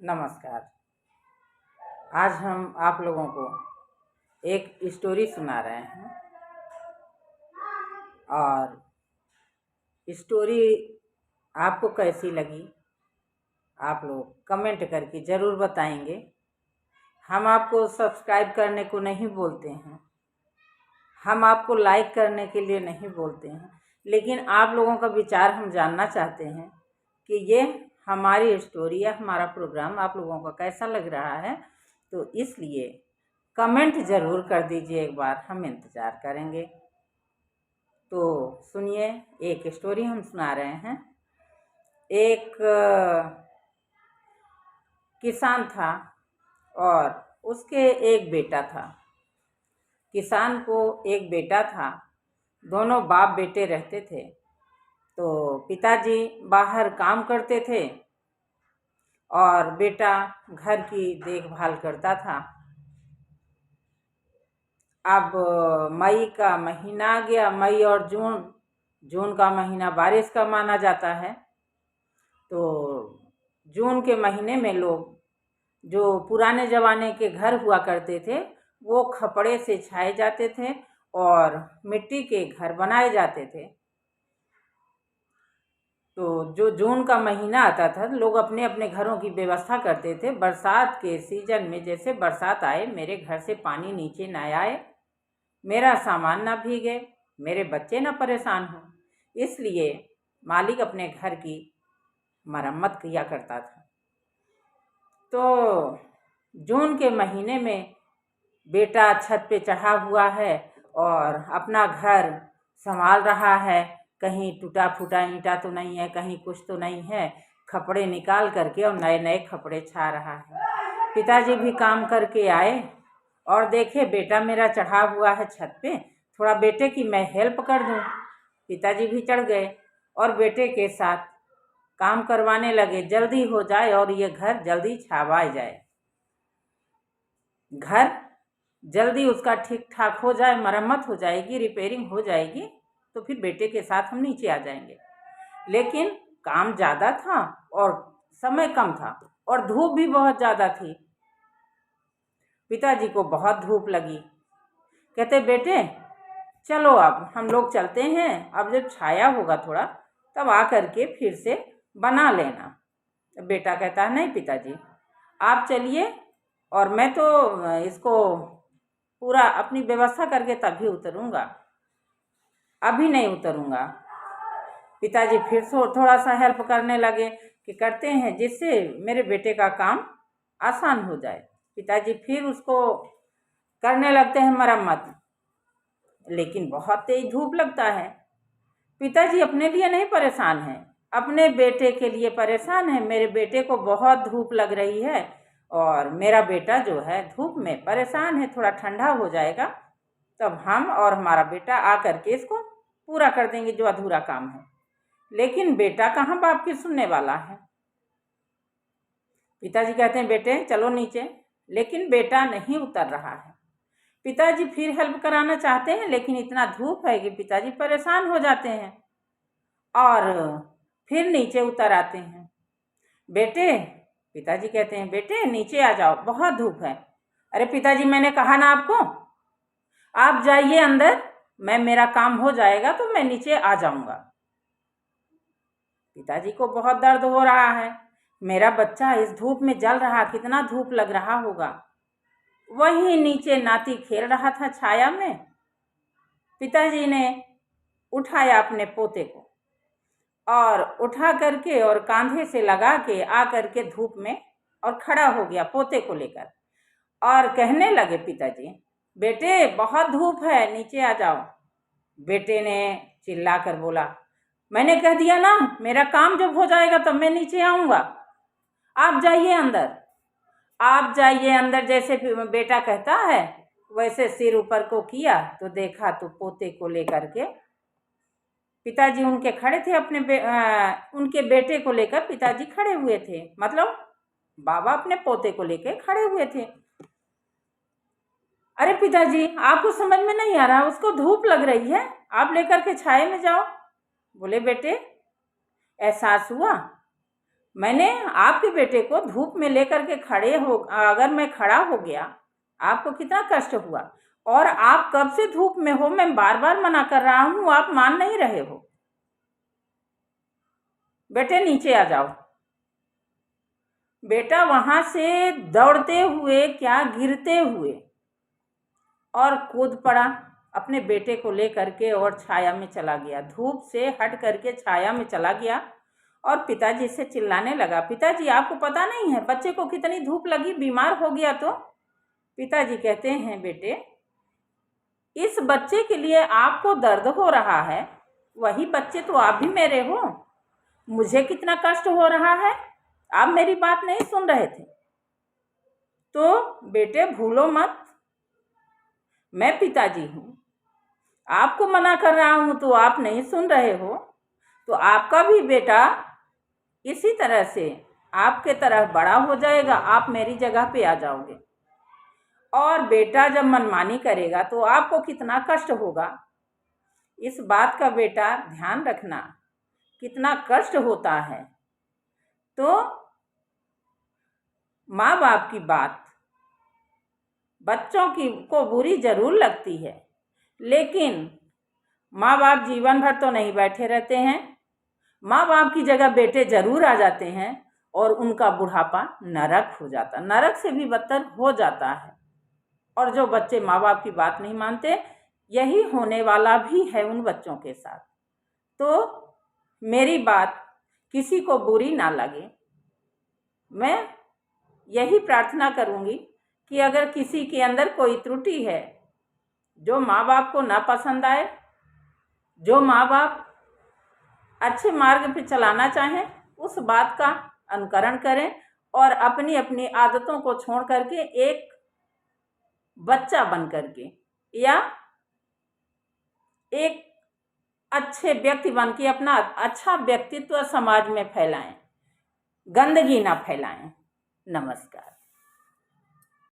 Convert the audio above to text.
नमस्कार। आज हम आप लोगों को एक स्टोरी सुना रहे हैं और स्टोरी आपको कैसी लगी आप लोग कमेंट करके ज़रूर बताएंगे। हम आपको सब्सक्राइब करने को नहीं बोलते हैं, हम आपको लाइक करने के लिए नहीं बोलते हैं, लेकिन आप लोगों का विचार हम जानना चाहते हैं कि ये हमारी स्टोरी या हमारा प्रोग्राम आप लोगों का कैसा लग रहा है। तो इसलिए कमेंट ज़रूर कर दीजिए, एक बार हम इंतज़ार करेंगे। तो सुनिए, एक स्टोरी हम सुना रहे हैं। एक किसान था और उसके एक बेटा था। किसान को एक बेटा था, दोनों बाप बेटे रहते थे। तो पिताजी बाहर काम करते थे और बेटा घर की देखभाल करता था। अब मई का महीना आ गया, मई और जून का महीना बारिश का माना जाता है। तो जून के महीने में लोग जो पुराने ज़माने के घर हुआ करते थे वो खपड़े से छाए जाते थे और मिट्टी के घर बनाए जाते थे। तो जो जून का महीना आता था लोग अपने अपने घरों की व्यवस्था करते थे। बरसात के सीजन में जैसे बरसात आए, मेरे घर से पानी नीचे ना आए, मेरा सामान ना भीगे, मेरे बच्चे ना परेशान हों, इसलिए मालिक अपने घर की मरम्मत किया करता था। तो जून के महीने में बेटा छत पे चढ़ा हुआ है और अपना घर संभाल रहा है। कहीं टूटा फूटा ईंटा तो नहीं है, कहीं कुछ तो नहीं है। खपड़े निकाल करके और नए नए खपड़े छा रहा है। पिताजी भी काम करके आए और देखे बेटा मेरा चढ़ा हुआ है छत पे, थोड़ा बेटे की मैं हेल्प कर दूं। पिताजी भी चढ़ गए और बेटे के साथ काम करवाने लगे, जल्दी हो जाए और ये घर जल्दी छावा जाए, घर जल्दी उसका ठीक ठाक हो जाए, मरम्मत हो जाएगी, रिपेयरिंग हो जाएगी, तो फिर बेटे के साथ हम नीचे आ जाएंगे। लेकिन काम ज़्यादा था और समय कम था और धूप भी बहुत ज़्यादा थी। पिताजी को बहुत धूप लगी। कहते बेटे चलो अब हम लोग चलते हैं, अब जब छाया होगा थोड़ा तब आ करके फिर से बना लेना। बेटा कहता है नहीं पिताजी आप चलिए और मैं तो इसको पूरा अपनी व्यवस्था करके तभी उतरूँगा, अभी नहीं उतरूँगा। पिताजी फिर से थोड़ा सा हेल्प करने लगे कि करते हैं जिससे मेरे बेटे का काम आसान हो जाए। पिताजी फिर उसको करने लगते हैं मरम्मत, लेकिन बहुत तेज धूप लगता है। पिताजी अपने लिए नहीं परेशान हैं, अपने बेटे के लिए परेशान है। मेरे बेटे को बहुत धूप लग रही है और मेरा बेटा जो है धूप में परेशान है, थोड़ा ठंडा हो जाएगा तब हम और हमारा बेटा आ करके इसको पूरा कर देंगे जो अधूरा काम है। लेकिन बेटा कहाँ बाप की सुनने वाला है। पिताजी कहते हैं बेटे चलो नीचे, लेकिन बेटा नहीं उतर रहा है। पिताजी फिर हेल्प कराना चाहते हैं लेकिन इतना धूप है कि पिताजी परेशान हो जाते हैं और फिर नीचे उतर आते हैं। बेटे पिताजी कहते हैं बेटे नीचे आ जाओ, बहुत धूप है। अरे पिताजी मैंने कहा ना आपको, आप जाइए अंदर, मैं मेरा काम हो जाएगा तो मैं नीचे आ जाऊंगा। पिताजी को बहुत दर्द हो रहा है, मेरा बच्चा इस धूप में जल रहा, कितना धूप लग रहा होगा। वहीं नीचे नाती खेल रहा था छाया में। पिताजी ने उठाया अपने पोते को और उठा करके और कांधे से लगा के आ करके धूप में और खड़ा हो गया पोते को लेकर और कहने लगे पिताजी बेटे बहुत धूप है, नीचे आ जाओ। बेटे ने चिल्ला कर बोला मैंने कह दिया ना, मेरा काम जब हो जाएगा तब मैं नीचे आऊँगा, आप जाइए अंदर, आप जाइए अंदर। जैसे बेटा कहता है वैसे सिर ऊपर को किया तो देखा तो पोते को लेकर के पिताजी उनके खड़े थे, उनके बेटे को लेकर पिताजी खड़े हुए थे, मतलब बाबा अपने पोते को लेकर खड़े हुए थे। अरे पिताजी आपको समझ में नहीं आ रहा, उसको धूप लग रही है, आप लेकर के छाए में जाओ। बोले बेटे एहसास हुआ मैंने आपके बेटे को धूप में लेकर के अगर मैं खड़ा हो गया, आपको कितना कष्ट हुआ। और आप कब से धूप में हो, मैं बार बार मना कर रहा हूँ, आप मान नहीं रहे हो। बेटे नीचे आ जाओ। बेटा वहां से दौड़ते हुए, क्या गिरते हुए, और कूद पड़ा अपने बेटे को लेकर के और छाया में चला गया। धूप से हट करके छाया में चला गया और पिताजी से चिल्लाने लगा, पिताजी आपको पता नहीं है बच्चे को कितनी धूप लगी, बीमार हो गया तो। पिताजी कहते हैं, बेटे इस बच्चे के लिए आपको दर्द हो रहा है, वही बच्चे तो आप भी मेरे हो, मुझे कितना कष्ट हो रहा है, आप मेरी बात नहीं सुन रहे थे। तो बेटे भूलो मत, मैं पिताजी हूँ, आपको मना कर रहा हूँ तो आप नहीं सुन रहे हो, तो आपका भी बेटा इसी तरह से आपके तरह बड़ा हो जाएगा, आप मेरी जगह पे आ जाओगे। और बेटा जब मनमानी करेगा तो आपको कितना कष्ट होगा, इस बात का बेटा ध्यान रखना, कितना कष्ट होता है। तो माँ बाप की बात बच्चों को बुरी जरूर लगती है, लेकिन माँ बाप जीवन भर तो नहीं बैठे रहते हैं। माँ बाप की जगह बेटे जरूर आ जाते हैं और उनका बुढ़ापा नरक हो जाता, नरक से भी बदतर हो जाता है। और जो बच्चे माँ बाप की बात नहीं मानते, यही होने वाला भी है उन बच्चों के साथ। तो मेरी बात किसी को बुरी ना लगे, मैं यही प्रार्थना करूँगी कि अगर किसी के अंदर कोई त्रुटि है, जो माँ बाप को ना पसंद आए, जो माँ बाप अच्छे मार्ग पे चलाना चाहें, उस बात का अनुकरण करें और अपनी अपनी आदतों को छोड़ करके एक बच्चा बन करके या एक अच्छे व्यक्ति बन के अपना अच्छा व्यक्तित्व समाज में फैलाएं, गंदगी ना फैलाएं। नमस्कार।